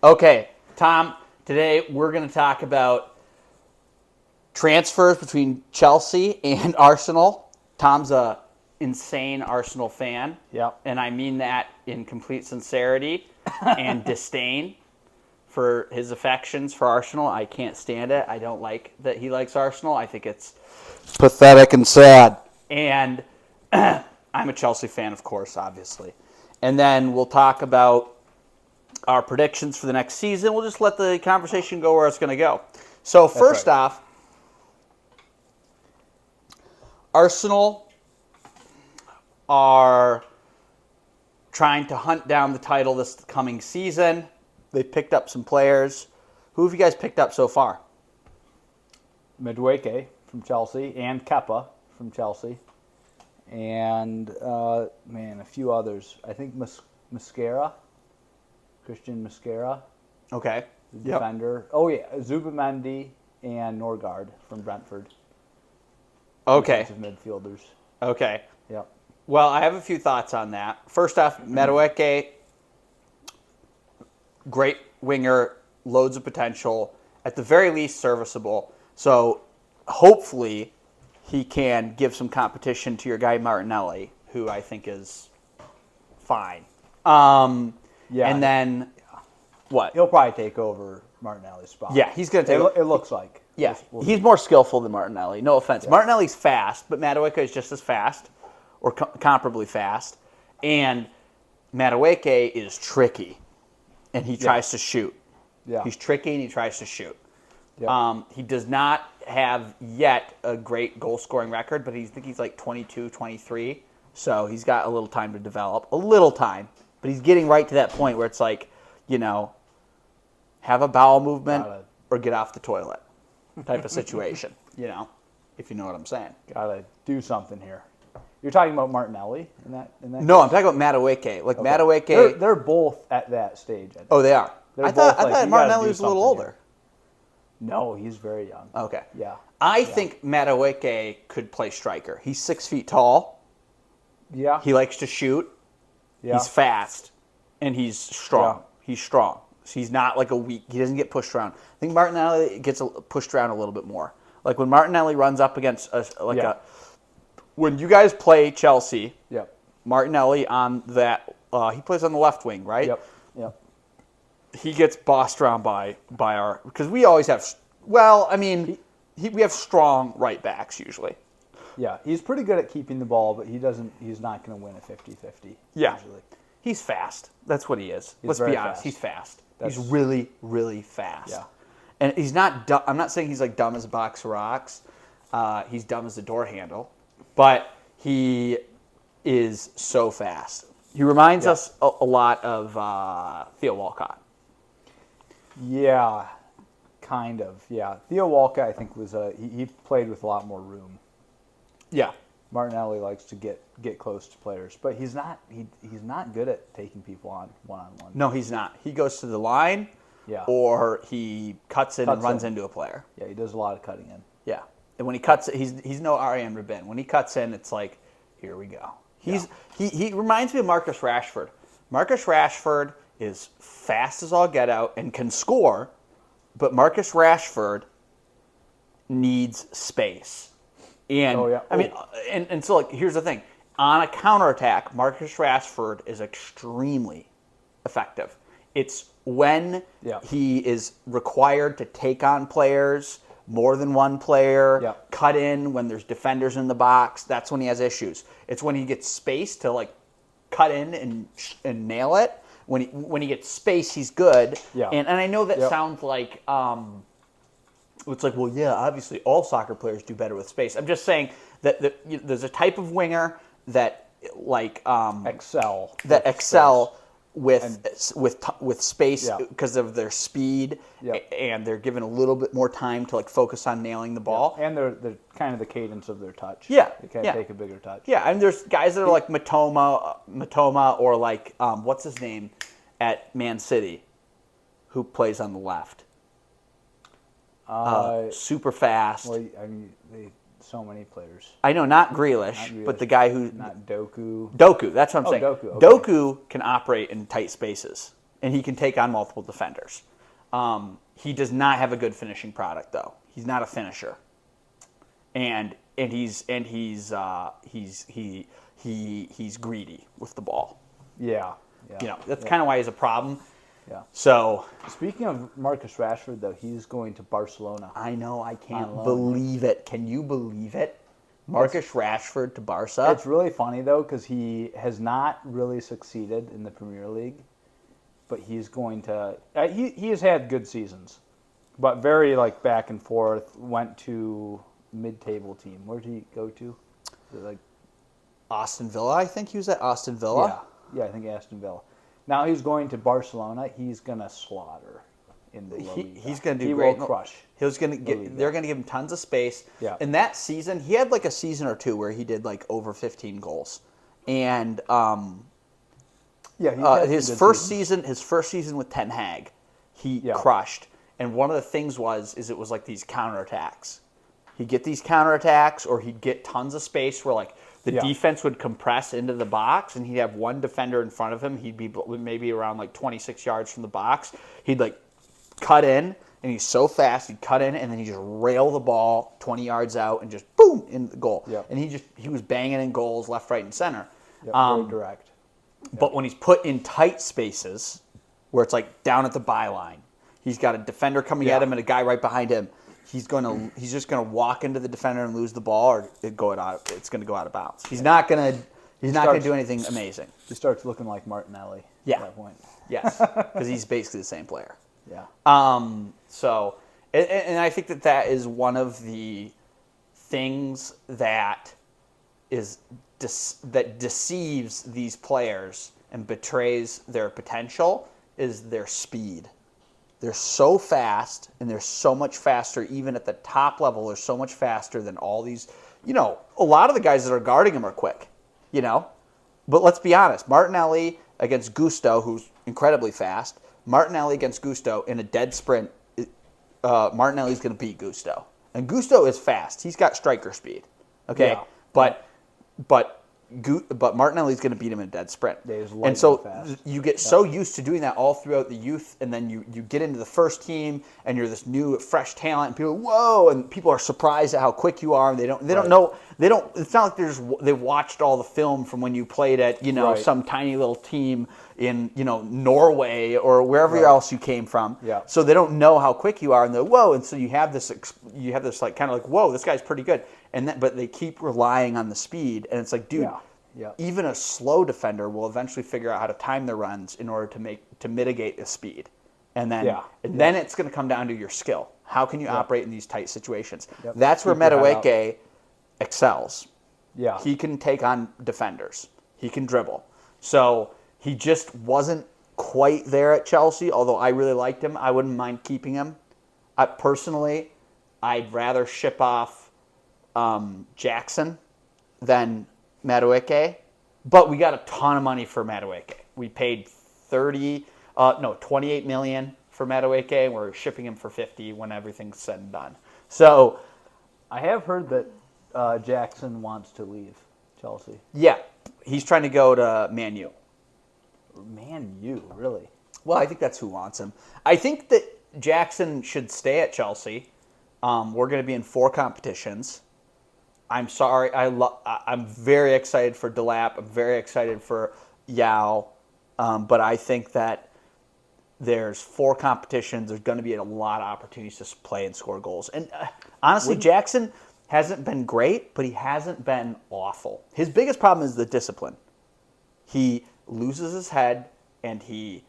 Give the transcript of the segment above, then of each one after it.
Okay, Tom, today we're going to talk about transfers between Chelsea and Arsenal. Tom's a insane Arsenal fan. Yep. And I mean that in complete sincerity and disdain for his affections for Arsenal. I can't stand it. I don't like that he likes Arsenal. I think it's pathetic and sad. And I'm a Chelsea fan, of course, obviously. And then we'll talk about our predictions for the next season. We'll just let the conversation go where it's going to go. So first off, Arsenal are trying to hunt down the title this coming season. They've picked up some players. Who have you guys picked up so far? Madueke from Chelsea and Kepa from Chelsea. And, a few others. I think Mascara, Christian Mascara, Okay. the defender. Oh, yeah, Zubamendi and Norgard from Brentford. Okay. Defensive midfielders. Okay. Yep. Well, I have a few thoughts on that. First off, Madueke, great winger, loads of potential, at the very least serviceable. So hopefully he can give some competition to your guy Martinelli, who I think is fine. And then what? He'll probably take over Martinelli's spot. Yeah, he's going to take It looks like. Yeah, We'll he's see. more skillful than Martinelli. No offense. Yeah. Martinelli's fast, but Madueke is just as fast, or comparably fast. And Madueke is tricky, and he tries to shoot. Yeah. He's tricky, and he tries to shoot. Yeah. He does not have yet a great goal-scoring record, but I think he's like 22, 23. So he's got a little time to develop. A little time. But he's getting right to that point where it's like, have a bowel movement or get off the toilet type of situation, if you know what I'm saying. Gotta do something here. You're talking about Martinelli in that. No, I'm talking about Madueke. Like, Okay. Madueke. They're both at that stage. I think. Oh, they are. They're I thought both like, you Martinelli gotta do was a little something older. No, he's very young. Okay. Yeah. I think Madueke could play striker. He's 6 feet tall. Yeah. He likes to shoot. Yeah. He's fast, and he's strong. Yeah. He's strong. So he's not like a weak. He doesn't get pushed around. I think Martinelli gets pushed around a little bit more. Like when Martinelli runs up against when you guys play Chelsea, Yep. Martinelli on that. He plays on the left wing, right? Yep. Yep. He gets bossed around by our, because we always have. Well, I mean, we have strong right backs usually. Yeah. He's pretty good at keeping the ball, but he's not going to win a 50-50. Yeah. Usually. He's fast. That's what he is. Let's very be honest. fast. He's fast. That's- He's really, really fast. Yeah. And he's not dumb. I'm not saying he's like dumb as a box of rocks. He's dumb as a door handle. But he is so fast. He reminds us a lot of Theo Walcott. Yeah. Kind of. Yeah. Theo Walcott, I think, was he played with a lot more room. Yeah. Martinelli likes to get close to players, but he's not good at taking people on one-on-one. No, he's not. He goes to the line, Yeah. or he cuts in and Cuts runs in. into a player. Yeah, he does a lot of cutting in. Yeah. And when he cuts it, he's no Ariane Rabin. When he cuts in, it's like, here we go. He reminds me of Marcus Rashford. Marcus Rashford is fast as all get out and can score, but Marcus Rashford needs space. And Oh, yeah. I mean, and so like here's the thing: on a counterattack, Marcus Rashford is extremely effective. It's when he is required to take on players, more than one player, cut in when there's defenders in the box. That's when he has issues. It's when he gets space to like cut in and nail it. When he gets space, he's good. Yeah. And I know that sounds like it's like, well, yeah, obviously all soccer players do better with space. I'm just saying that there's a type of winger that like excel with space because of their speed, Yep. and they're given a little bit more time to like focus on nailing the ball. And they're kind of the cadence of their touch. Yeah, They can yeah. take a bigger touch. Yeah, and there's guys that are like Matoma, or like what's his name at Man City, who plays on the left. Super fast. Well, I mean, so many players. I know, not Grealish, but the guy who Not Doku. Doku. That's what I'm saying. Doku, okay. Doku can operate in tight spaces. and he can take on multiple defenders. He does not have a good finishing product, though. He's not a finisher, and he's greedy with the ball. Yeah. That's kind of why he's a problem. Yeah. So Speaking of Marcus Rashford, though, he's going to Barcelona. I know I can't On loan. believe it. Can you believe it? Marcus Rashford to Barca. It's really funny, though, because he has not really succeeded in the Premier League, but he's going to. He has had good seasons, but very back and forth. Went to mid-table team. Where did he go to? Is it Aston Villa, I think he was at Aston Villa. Yeah, I think Aston Villa. Now he's going to Barcelona. He's gonna slaughter in the La Liga. He's going to do he great. Will crush. He's going to La get. Liga. They're going to give him tons of space. Yeah. In that season, he had a season or two where he did over 15 goals, and Yeah, his first season with Ten Hag, he crushed. And one of the things is it was these counterattacks. He'd get these counterattacks, or he'd get tons of space where the defense would compress into the box, and he'd have one defender in front of him. He'd be maybe around 26 yards from the box. He'd cut in, and he's so fast. He'd cut in, and then he'd just rail the ball 20 yards out, and just boom in the goal. Yep. And he was banging in goals left, right, and center. Yep, very direct. But when he's put in tight spaces, where it's down at the byline, he's got a defender coming at him and a guy right behind him. He's just gonna walk into the defender and lose the ball, or it's gonna go out of bounds. He's not gonna do anything amazing. He starts looking like Martinelli Yeah. at that point. Yes, because he's basically the same player. Yeah. So, and I think that is one of the things that that deceives these players and betrays their potential is their speed. They're so fast, and they're so much faster, even at the top level. They're so much faster than all these. A lot of the guys that are guarding him are quick, But let's be honest. Martinelli against Gusto, who's incredibly fast. Martinelli against Gusto in a dead sprint. Martinelli's going to beat Gusto. And Gusto is fast. He's got striker speed. Okay? Yeah. But Martinelli's going to beat him in a dead sprint. Yeah, he's and so lightning fast. you get so used to doing that all throughout the youth, and then you get into the first team, and you're this new, fresh talent, and people, whoa, and people are surprised at how quick you are, and they don't know, it's not like they've watched all the film from when you played at, some tiny little team in, Norway or wherever else you came from. Yeah. So they don't know how quick you are, and they're, whoa, and so you have this whoa, this guy's pretty good. But they keep relying on the speed, and it's dude, even a slow defender will eventually figure out how to time their runs in order to mitigate the speed, and then it's going to come down to your skill. How can you operate in these tight situations? Yep. That's where Madueke excels. Yeah, he can take on defenders. He can dribble. So he just wasn't quite there at Chelsea. Although I really liked him, I wouldn't mind keeping him. Personally, I'd rather ship off Jackson than Madueke, but we got a ton of money for Madueke. We paid 28 million for Madueke, and we're shipping him for 50 when everything's said and done. So I have heard that Jackson wants to leave Chelsea. Yeah, he's trying to go to Man U. Man U, really? Well, I think that's who wants him. I think that Jackson should stay at Chelsea. We're going to be in 4 competitions. I'm sorry. I'm very excited for Delap. I'm very excited for Yao. But I think that there's 4 competitions. There's going to be a lot of opportunities to play and score goals. And honestly, Jackson hasn't been great, but he hasn't been awful. His biggest problem is the discipline. He loses his head, and he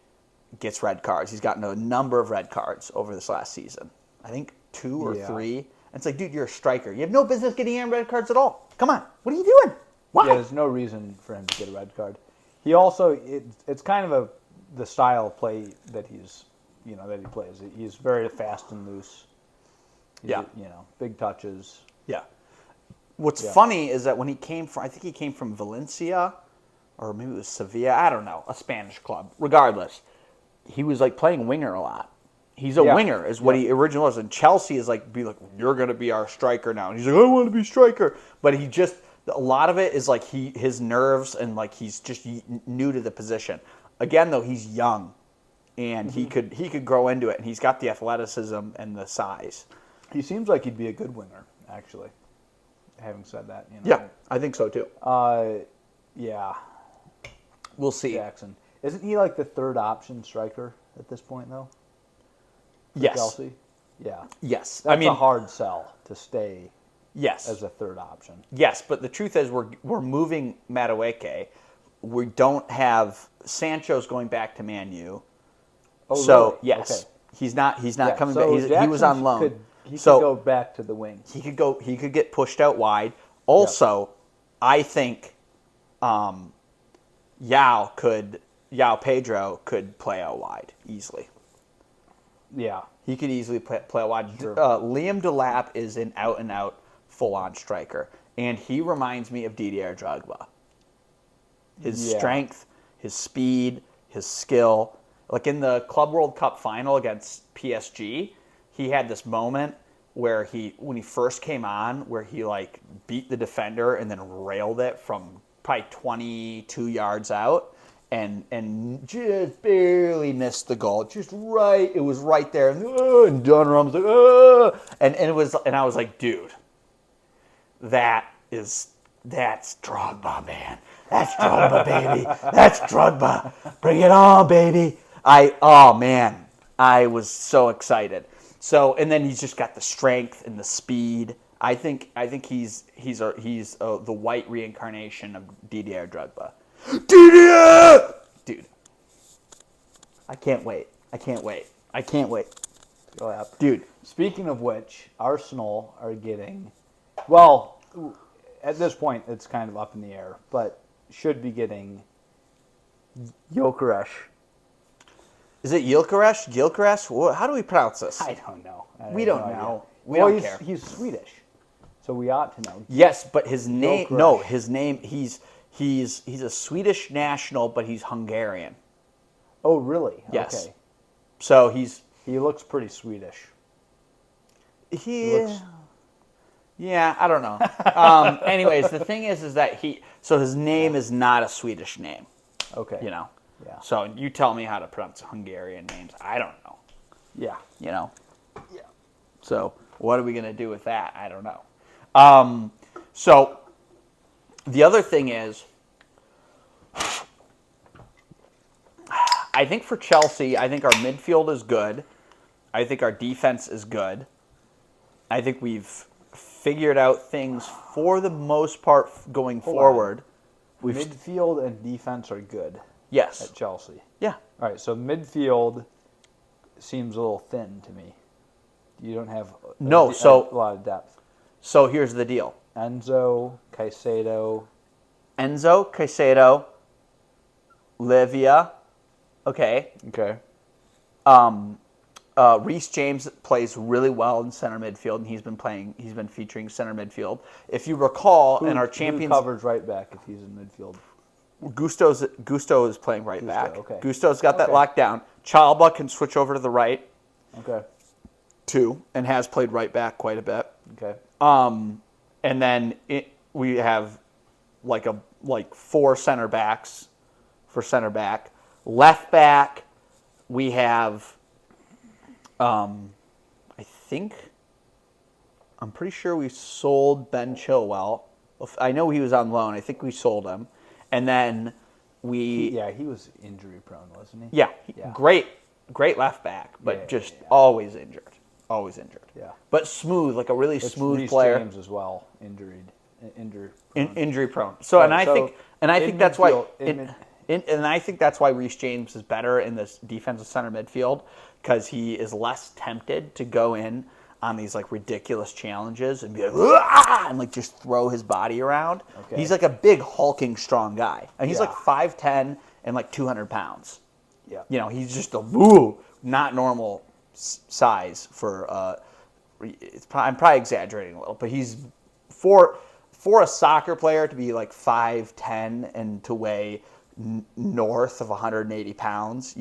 gets red cards. He's gotten a number of red cards over this last season. I think 2 or 3. And it's dude, you're a striker. You have no business getting in red cards at all. Come on. What are you doing? Why? Yeah, there's no reason for him to get a red card. He also, it's kind of the style of play that that he plays. He's very fast and loose. Big touches. Yeah. What's funny is that when he came from, I think he came from Valencia, or maybe it was Sevilla, I don't know, a Spanish club. Regardless, he was playing winger a lot. He's a winger, is what he originally was. And Chelsea is you're going to be our striker now. And he's I want to be striker. But he just, a lot of it is his nerves, and he's just new to the position. Again, though, he's young. and he could grow into it, and he's got the athleticism and the size. He seems like he'd be a good winger, actually. Having said that, Yeah, I think so too. Yeah, We'll see. Jackson. Isn't he like the third option striker at this point, though? For Yes. Chelsea? Yeah. Yes. That's a hard sell to stay yes. as a third option. Yes, but the truth is we're moving Madueke. We don't have Sancho's going back to Man U. Oh, So really? yes, Okay. he's not Yeah, coming so back. He was on loan. He So- could go back to the wing. He could get pushed out wide. Also, I think Yao Pedro could play out wide easily. Yeah. He could easily play out wide. Sure. Liam Delap is an out and out full on striker, and he reminds me of Didier Drogba. His Yeah. strength, his speed, his skill. Like in the Club World Cup final against PSG, he had this moment where when he first came on, where he like beat the defender and then railed it from probably 22 yards out and just barely missed the goal. Just right, it was right there. And Donnarumma's like, and I was like, dude, that's Drogba, man. That's Drogba, baby. That's Drogba. Bring it on, baby. I was so excited. So, and then he's just got the strength and the speed. I think he's the white reincarnation of Didier Drogba. Didier, dude. I can't wait. Go ahead. Dude. Speaking of which, Arsenal are getting, well, at this point it's kind of up in the air, but should be getting Gyökeres. Is it Gilchrist? How do we pronounce this? I don't know. We have don't no idea. know. We Well, don't he's, care. He's Swedish, so we ought to know. Yes, but his name. Gyökeres. No, his name. He's a Swedish national, but he's Hungarian. Oh, really? Yes. Okay. So He looks pretty Swedish. he. looks- Yeah, I don't know. Anyways, the thing is that his name is not a Swedish name. Okay. You know. Yeah. So you tell me how to pronounce Hungarian names. I don't know. Yeah. You know. Yeah. So what are we gonna do with that? I don't know. So the other thing is, I think for Chelsea, I think our midfield is good. I think our defense is good. I think we've figured out things for the most part going forward. We've Midfield and defense are good yes, at Chelsea. yeah. All right, so midfield seems a little thin to me. You don't have so- a lot of depth. So here's the deal: Enzo, Caicedo. Enzo, Caicedo, Livia, okay. Okay. Reece James plays really well in center midfield, and he's been featuring center midfield. If you recall, in our Who Champions, covers right back if he's in midfield? Gusto is playing right back. okay. Gusto's got that Okay. locked down. Chalba can switch over to the right Okay. too, and has played right back quite a bit. Okay. And then we have like four center backs for center back. Left back, we have. I'm pretty sure we sold Ben Chilwell. I know he was on loan. I think we sold him, and then we. Yeah, he was injury prone, wasn't he? Yeah, Yeah. great left back, but Yeah, just yeah. always injured. Yeah. But smooth, like a really It's smooth Reece player. James as well, injury. Injury prone. So Right, and I so think in that's why midfield- and I think that's why Reece James is better in this defensive center midfield because he is less tempted to go in on these like ridiculous challenges and be like "Ah!" and like just throw his body around. Okay. He's like a big hulking strong guy. And he's Yeah. like 5'10" and like 200 pounds. Yeah. You know, he's just a not normal size for. I'm probably exaggerating a little, but he's for a soccer player to be like 5'10" and to weigh north of 180 pounds.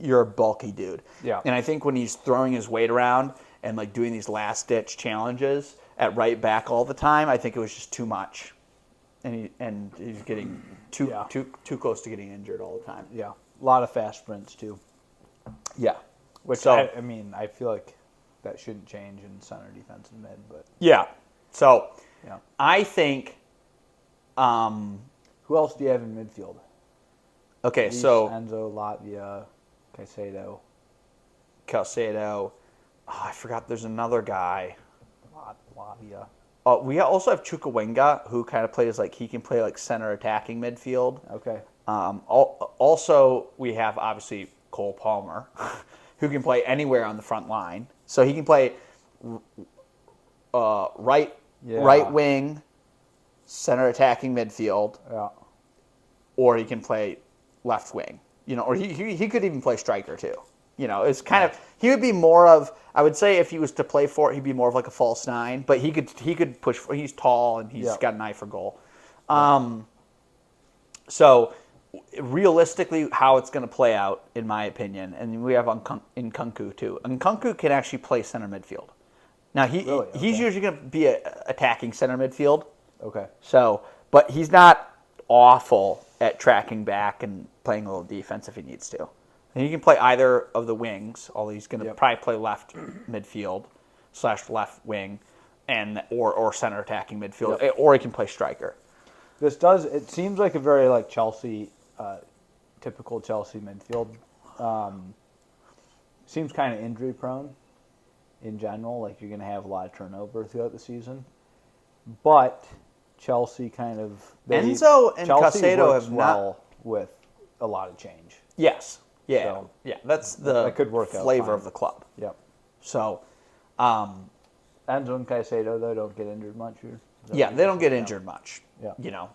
You're a bulky dude. Yeah. And I think when he's throwing his weight around and like doing these last ditch challenges at right back all the time, I think it was just too much, and he's getting too close to getting injured all the time. Yeah. A lot of fast sprints too. Yeah. Which, So- I mean, I feel like that shouldn't change in center, defense, and mid, but Yeah. So yeah. I think, Who else do you have in midfield? okay, Reece, so Enzo, Latvia, Caicedo, Calcedo. Oh, I forgot there's another guy. Latvia. We also have Chukwuemeka, who kind of plays like he can play like center attacking midfield. Okay. Also, we have obviously Cole Palmer, who can play anywhere on the front line. So he can play right wing, center attacking midfield, Yeah. or he can play left wing. Or he could even play striker too. It's kind of he would be more of, I would say, if he was to play for it, he'd be more of like a false nine. But he could push. He's tall and he's got an eye for goal. So realistically, how it's going to play out, in my opinion, and we have Nkunku too. Nkunku can actually play center midfield. Now he's Okay. usually going to be attacking center midfield. Okay. So, but he's not awful at tracking back and playing a little defense if he needs to. And he can play either of the wings, although he's going to probably play left midfield / left wing, or center attacking midfield, or he can play striker. It seems like a very like Chelsea, typical Chelsea midfield. Seems kind of injury prone in general. Like you're going to have a lot of turnover throughout the season. But Chelsea kind of... Enzo and Chelsea Caicedo works have well with a lot of change. Yes. Yeah. So, yeah. That's the that could work out flavor fine. of the club. Yep. So, Enzo and Caicedo, though, don't get injured much. yeah, they don't get injured much. Yeah.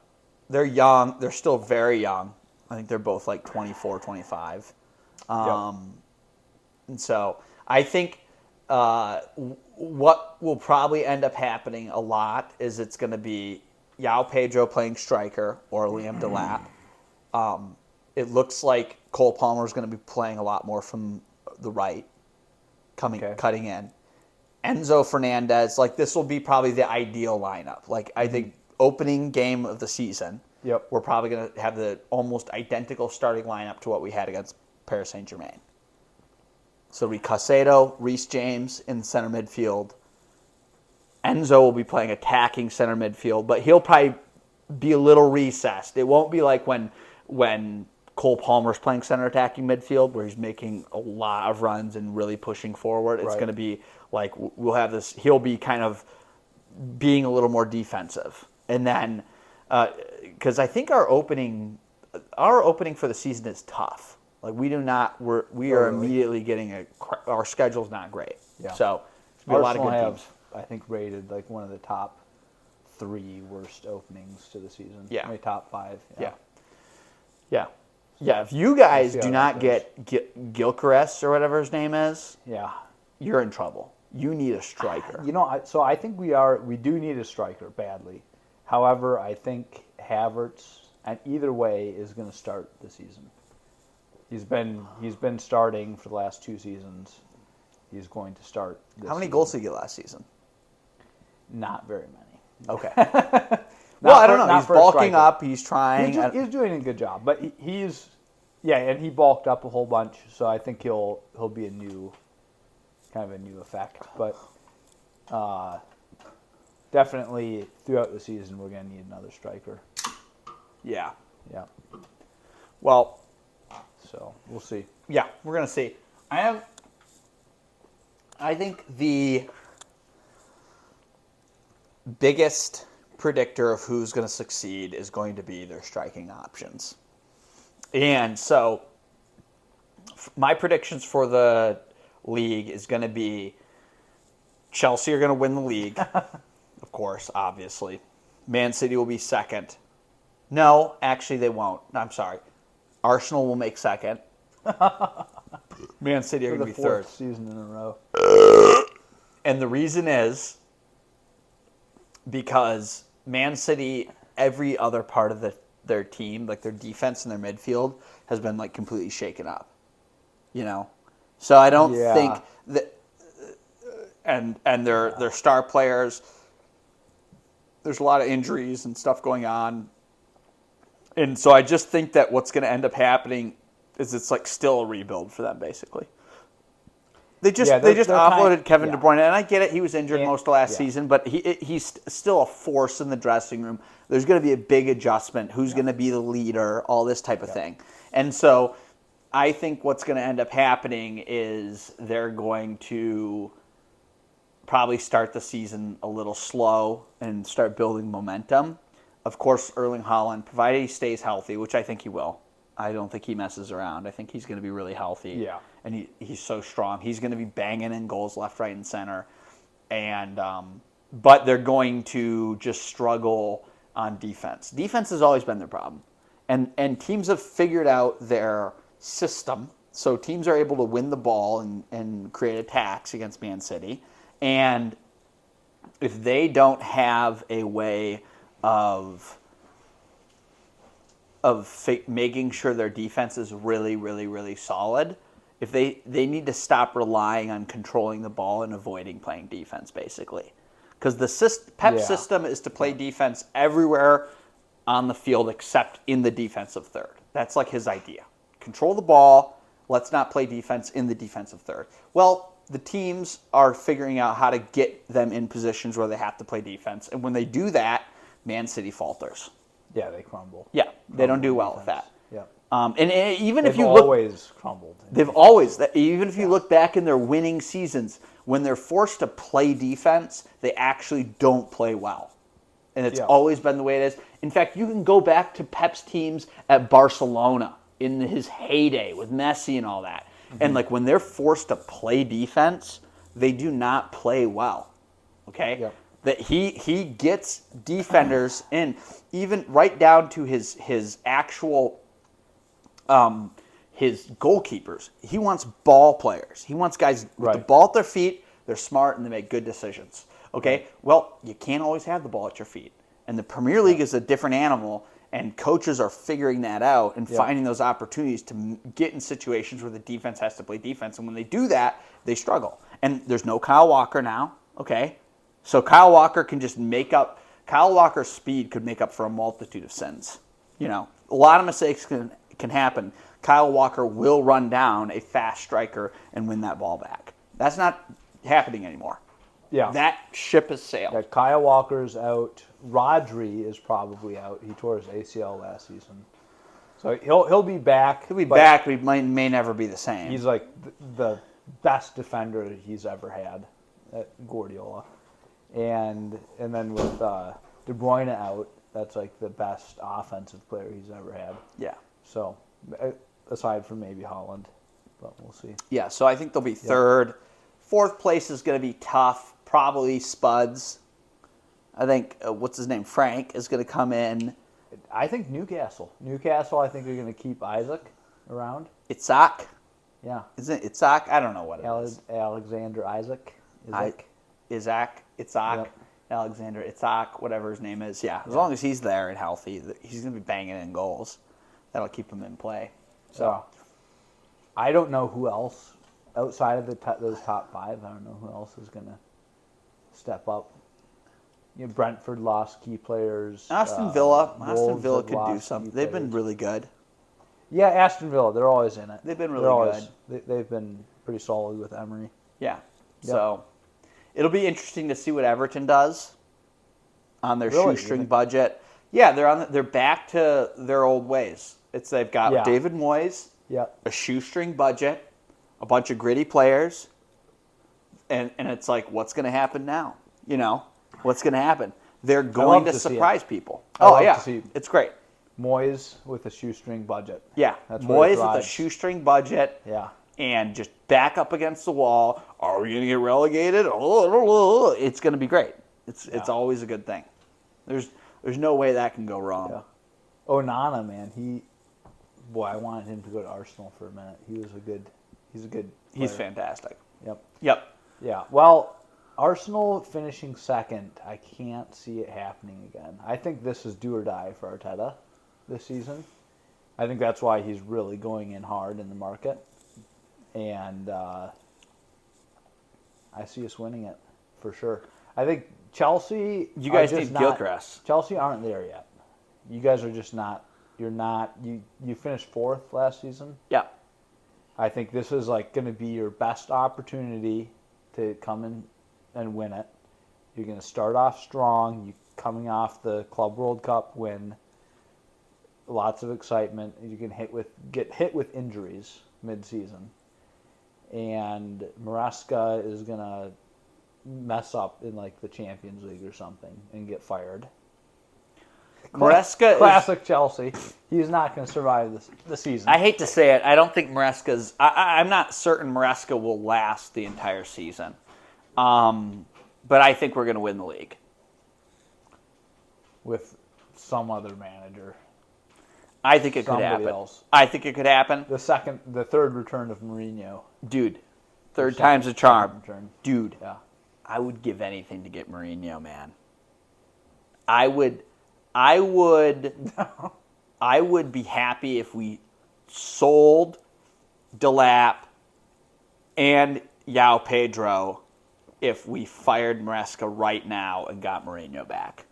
They're young. They're still very young. I think they're both like 24, 25. And so I think what will probably end up happening a lot is it's going to be João Pedro playing striker or Liam Delap. It looks like Cole Palmer is going to be playing a lot more from the right, cutting in. Enzo Fernandez, like this will be probably the ideal lineup. Like I think opening game of the season, we're probably going to have the almost identical starting lineup to what we had against Paris Saint-Germain. So it'll be Caicedo, Reece James in center midfield. Enzo will be playing attacking center midfield, but he'll probably be a little recessed. It won't be like when Cole Palmer's playing center attacking midfield where he's making a lot of runs and really pushing forward. It's going to be like we'll have this. He'll be kind of being a little more defensive. And then because I think our opening for the season is tough. Like we are immediately getting our schedule's not great. Yeah. So it's a lot of good teams. I think rated like one of the top 3 worst openings to the season. Yeah. Maybe top 5. Yeah. If you guys see do how not that get Gilchrist or whatever his name is, Yeah. you're in trouble. You need a striker. So I think we do need a striker badly. However, I think Havertz, and either way, is going to start the season. He's been starting for the last 2 seasons. He's going to start this How many season. goals did he get last season? Not very many. Okay. Well, I don't know. Not He's for a bulking striker. up. He's trying. He's doing a good job, but and he bulked up a whole bunch, so I think he'll be a new effect. But definitely throughout the season, we're going to need another striker. Yeah. Yeah, Well, so we'll see. yeah, we're gonna see. I think the biggest predictor of who's going to succeed is going to be their striking options. And so my predictions for the league is going to be Chelsea are going to win the league, of course, obviously. Man City will be second. No, actually they won't. I'm sorry. Arsenal will make second. Man City are For going the to be third. 4th season in a row. And the reason is because Man City, every other part of their team, like their defense and their midfield, has been like completely shaken up. So I don't think that, and their star players. There's a lot of injuries and stuff going on, and so I just think that what's going to end up happening is it's like still a rebuild for them basically. They just Yeah, they just they're offloaded Kevin yeah. De Bruyne, and I get it. He was injured And- most of last yeah. season, but he's still a force in the dressing room. There's going to be a big adjustment. Who's going to be the leader? All this type of thing. And so, I think what's going to end up happening is they're going to probably start the season a little slow and start building momentum. Of course, Erling Haaland, provided he stays healthy, which I think he will. I don't think he messes around. I think he's going to be really healthy. Yeah. And he's so strong. He's going to be banging in goals left, right, and center. And but they're going to just struggle on defense. Defense has always been their problem. And teams have figured out their system. So teams are able to win the ball and create attacks against Man City. And if they don't have a way of making sure their defense is really, really, really solid, if they need to stop relying on controlling the ball and avoiding playing defense, basically. Because the Pep Yeah. system is to play defense everywhere on the field except in the defensive third. That's like his idea. Control the ball. Let's not play defense in the defensive third. Well, the teams are figuring out how to get them in positions where they have to play defense. And when they do that, Man City falters. Yeah, they crumble. Yeah, they don't do well with that. Yeah. And even They've if you look, always crumbled. they've always, even if you look back in their winning seasons, when they're forced to play defense, they actually don't play well. And it's Yeah. always been the way it is. In fact, you can go back to Pep's teams at Barcelona in his heyday with Messi and all that. And like when they're forced to play defense, they do not play well. Okay? Yep. That he gets defenders in, even right down to his actual his goalkeepers. He wants ball players. He wants guys with the Right. ball at their feet. They're smart and they make good decisions. Okay? Well, you can't always have the ball at your feet. And the Premier League is a different animal, and coaches are figuring that out and finding those opportunities to get in situations where the defense has to play defense. And when they do that, they struggle. And there's no Kyle Walker now. Okay? So Kyle Walker can just make up. Kyle Walker's speed could make up for a multitude of sins. You know, a lot of mistakes can happen. Kyle Walker will run down a fast striker and win that ball back. That's not happening anymore. Yeah. That ship has sailed. Yeah, Kyle Walker's out. Rodri is probably out. He tore his ACL last season, so he'll be back. He'll be back, but he may never be the same. He's like the best defender he's ever had at Guardiola, and then with De Bruyne out, that's like the best offensive player he's ever had. Yeah. So aside from maybe Holland, but we'll see. Yeah, so I think they'll be third. Fourth place is going to be tough. Probably Spuds. I think, what's his name? Frank is going to come in. I think Newcastle. I think they're going to keep Isaac around. Itzhak. Yeah. Isn't it Itzhak? I don't know what it is. Alexander Isaac. Itzhak. Yep. Alexander Itzhak, whatever his name is. Yeah, as long as he's there and healthy, he's going to be banging in goals. That'll keep him in play. So I don't know who else outside of those top five. I don't know who else is going to step up. You know, Brentford lost key players. Aston Villa Wolves have could do lost something. key They've been players. really good. Yeah, Aston Villa. They're always in it. They've been really They're always, good. They've been pretty solid with Emery. Yeah. So it'll be interesting to see what Everton does on their Really? shoestring budget. Yeah, they're back to their old ways. They've got David Moyes, Yeah. a shoestring budget, a bunch of gritty players, and it's like, what's going to happen now? You know, what's going to happen? They're going love to to see surprise people. I Oh love yeah, to see- it's great. Moyes with a shoestring budget. Yeah, That's where he Moyes with a thrives. shoestring budget. Yeah. And just back up against the wall. Are we going to get relegated? Oh, it's going to be great. It's always a good thing. There's no way that can go wrong. Yeah. Onana, man, I wanted him to go to Arsenal for a minute. He's a good player. He's fantastic. Yep. Yep. Yeah. Well, Arsenal finishing second, I can't see it happening again. I think this is do or die for Arteta this season. I think that's why he's really going in hard in the market. And I see us winning it for sure. I think Chelsea. You guys are need just not- Gilchrist. Chelsea aren't there yet. You guys are just not you're not you finished fourth last season. Yeah. I think this is like going to be your best opportunity to come in and win it. You're going to start off strong. You coming off the Club World Cup win. Lots of excitement. You can get hit with injuries mid-season, and Maresca is going to mess up in like the Champions League or something and get fired. Maresca Classic Chelsea. He's not going to survive the season. I hate to say it. I don't think Maresca's... I'm not certain Maresca will last the entire season. But I think we're going to win the league. With some other manager. I think it could Somebody happen. else. I think it could happen. The third return of Mourinho. Dude, third time's a charm. Return. Dude, Yeah. I would give anything to get Mourinho, man. I would be happy if we sold Delap and Yao Pedro if we fired Maresca right now and got Mourinho back.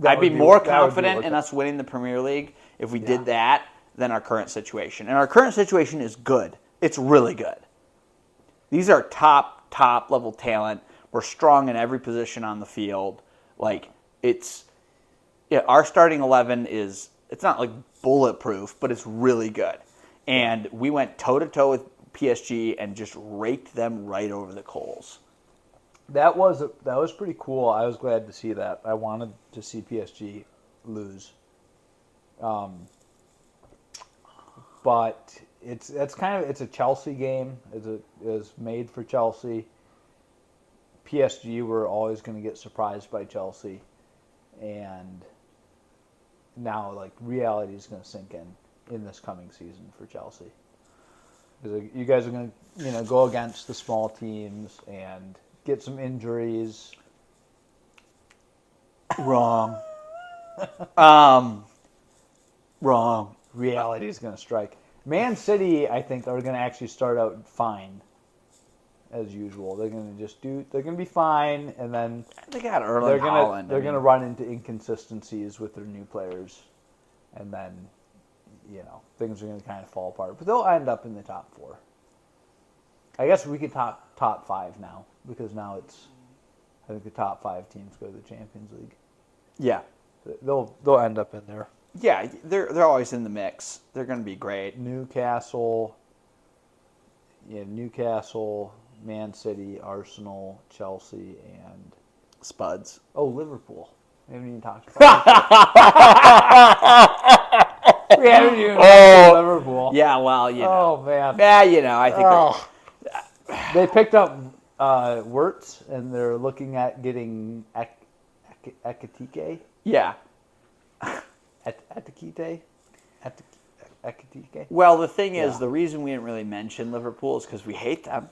I'd be more confident in us winning the Premier League if we did that than our current situation. And our current situation is good. It's really good. These are top level talent. We're strong in every position on the field. Like, our starting 11 it's not like bulletproof, but it's really good. And we went toe-to-toe with PSG and just raked them right over the coals. That was pretty cool. I was glad to see that. I wanted to see PSG lose. But it's a Chelsea game. It's made for Chelsea. PSG were always going to get surprised by Chelsea, and now like reality is going to sink in this coming season for Chelsea. Because you guys are going to go against the small teams and get some injuries. Wrong. Wrong. Reality is going to strike. Man City, I think, are going to actually start out fine, as usual. They're going to be fine, and then They got Erling Haaland. they're going to run into inconsistencies with their new players, and then, things are going to kind of fall apart. But they'll end up in the top 4. I guess we could top 5 now, because now I think the top 5 teams go to the Champions League. Yeah. They'll end up in there. Yeah, they're always in the mix. They're going to be great. Newcastle, Man City, Arsenal, Chelsea, and Spuds. Liverpool. We haven't even talked about it. We haven't even talked about Liverpool. Yeah, well, Oh man. Yeah, I think They picked up Wirtz, and they're looking at getting Ekitike. yeah. Ekitike. Well, the thing is, Yeah. the reason we didn't really mention Liverpool is because we hate them.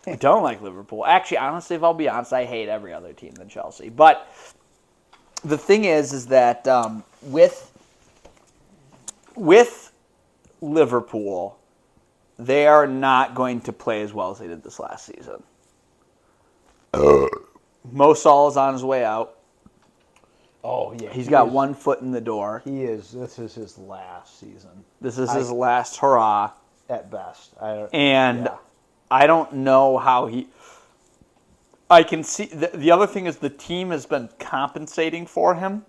We don't like Liverpool. Actually, honestly, if I'll be honest, I hate every other team than Chelsea. But the thing is that with Liverpool, they are not going to play as well as they did this last season. Mo Salah is on his way out. Oh yeah, He's got one foot in the door. This is his last season This is his last hurrah. at best. And I don't know how I can see... The other thing is the team has been compensating for him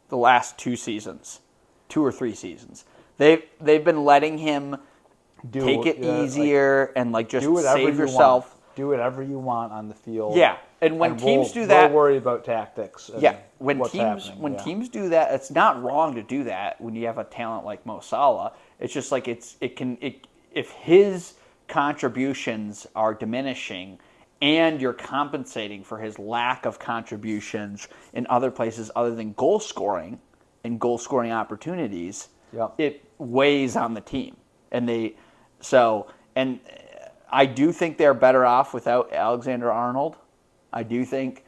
the last 2 seasons. 2 or 3 seasons. They've been letting him take it easier and just save yourself. Do whatever you want on the field. Yeah, and when teams do that... We'll worry about tactics. And when teams do that, it's not wrong to do that when you have a talent like Mo Salah. It's just like if his contributions are diminishing and you're compensating for his lack of contributions in other places other than goal scoring and goal scoring opportunities, it weighs on the team. And I do think they're better off without Alexander-Arnold. I do think.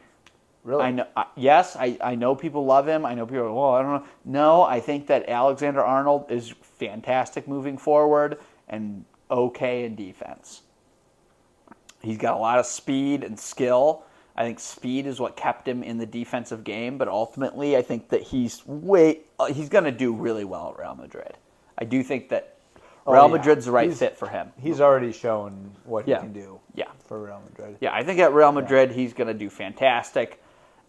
Really? I know. Yes, I know people love him. I know people are, well, I don't know. No, I think that Alexander-Arnold is fantastic moving forward and okay in defense. He's got a lot of speed and skill. I think speed is what kept him in the defensive game, but ultimately I think that he's going to do really well at Real Madrid. I do think that Real Madrid's the right fit for him. He's already shown what he can do for Real Madrid. Yeah, I think at Real Madrid he's going to do fantastic,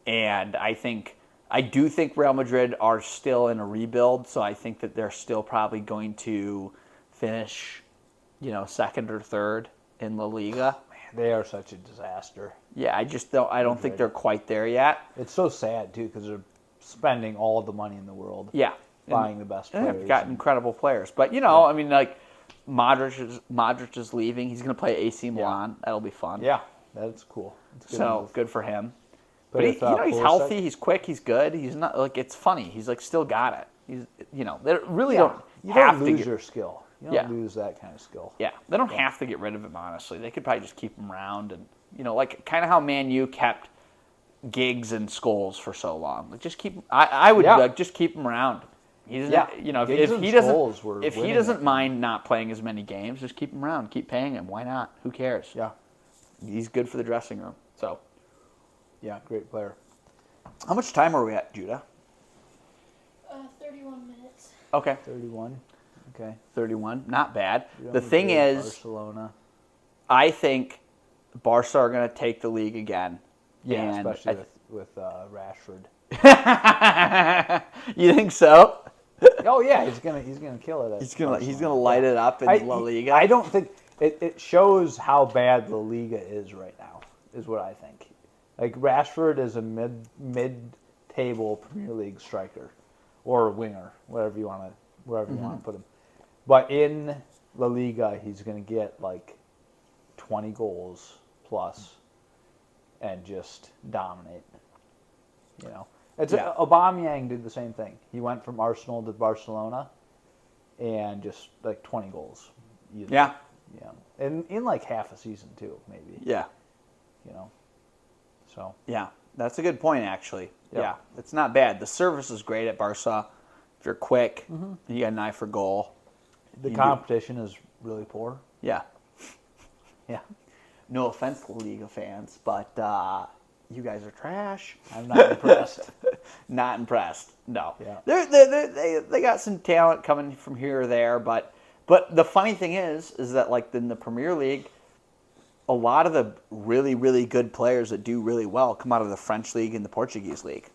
and I do think Real Madrid are still in a rebuild, so I think that they're still probably going to finish, second or third in La Liga. They are such a disaster. Yeah, I don't think they're quite there yet. It's so sad too because they're spending all the money in the world. Yeah, buying the best players. They've got incredible players, but I mean, like Modric is leaving. He's going to play AC Milan. That'll be fun. Yeah, that's cool. So good for him. But he's healthy. He's quick. He's good. He's not like it's funny. He's like still got it. He's they really don't. You don't lose your skill. You don't lose that kind of skill. Yeah, they don't have to get rid of him. Honestly, they could probably just keep him around, and like kind of how Man U kept Giggs and Scholes for so long. Like just keep. I would like just keep him around. He's if he doesn't mind not playing as many games, just keep him around. Keep paying him. Why not? Who cares? Yeah, he's good for the dressing room. So, yeah, great player. How much time are we at, Judah? 31 minutes. Okay. 31. Okay. 31. Not bad. The thing is, Barcelona. I think Barca are going to take the league again. Yeah, especially with Rashford. You think so? Oh yeah, he's gonna kill it. He's gonna light it up in La Liga. I don't think it shows how bad La Liga is right now. Is what I think. Like Rashford is a mid-table Premier League striker or winger, wherever you want to put him. But in La Liga, he's gonna get like 20 goals plus and just dominate. Aubameyang did the same thing. He went from Arsenal to Barcelona, and just like 20 goals. Easily. Yeah. And in like half a season too, maybe. Yeah. So. Yeah, that's a good point actually. Yep. Yeah, it's not bad. The service is great at Barca. If you're quick, you got an eye for goal. The competition is really poor. Yeah. Yeah. No offense, La Liga fans, but you guys are trash. I'm not impressed. Not impressed. No. Yeah. They got some talent coming from here or there, but the funny thing is that like in the Premier League, a lot of the really, really good players that do really well come out of the French league and the Portuguese league.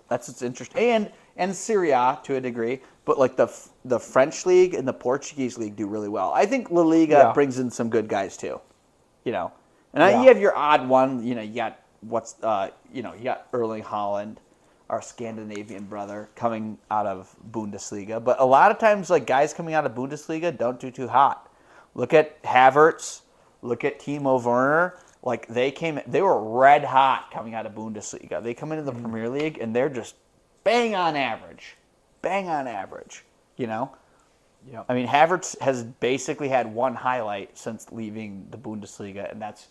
That's what's interesting. And Serie A to a degree, but like the French league and the Portuguese league do really well. I think La Liga brings in some good guys too. And you have your odd one. You got you got Erling Haaland, our Scandinavian brother, coming out of Bundesliga. But a lot of times, like guys coming out of Bundesliga don't do too hot. Look at Havertz. Look at Timo Werner. Like they were red hot coming out of Bundesliga. They come into the Premier League and they're just bang on average. Yeah. I mean, Havertz has basically had one highlight since leaving the Bundesliga, and that's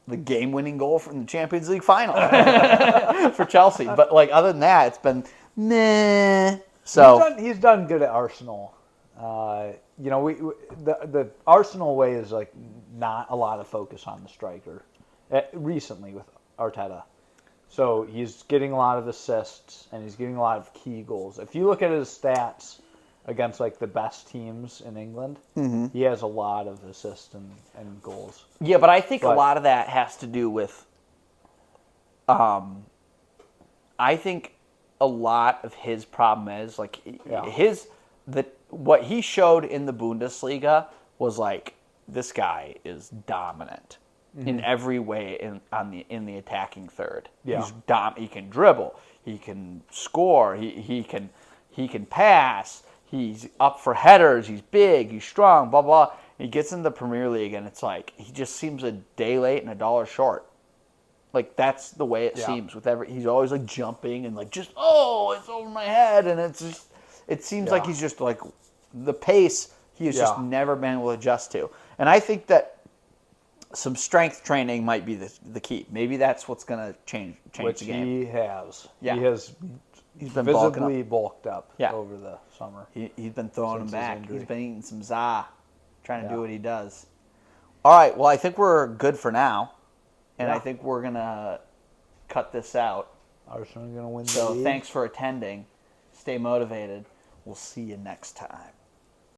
the game-winning goal from the Champions League final for Chelsea. But like other than that, it's been meh. So he's done good at Arsenal. The Arsenal way is like not a lot of focus on the striker recently with Arteta. So he's getting a lot of assists and he's getting a lot of key goals. If you look at his stats against like the best teams in England, he has a lot of assists and goals. Yeah, but I think a lot of that has to do with I think a lot of his problem is like what he showed in the Bundesliga was like this guy is dominant in every way in the attacking third. Yeah. He can dribble, he can score, he can pass, he's up for headers, he's big, he's strong, blah blah. He gets into the Premier League and it's like he just seems a day late and a dollar short. Like that's the way it seems with he's always like jumping and like just it's over my head, and it's just it seems like he's just like the pace he has just never been able to adjust to. And I think that some strength training might be the key. Maybe that's what's going to change Which the game. he has. Yeah. He's been visibly bulked up Yeah. over the summer. He's been throwing him Since his back. injury. He's been eating some za, trying to do what he does. All right, well, I think we're good for now. and Yeah. I think we're gonna cut this out. Arsenal are going to win the So league. thanks for attending. Stay motivated. We'll see you next time.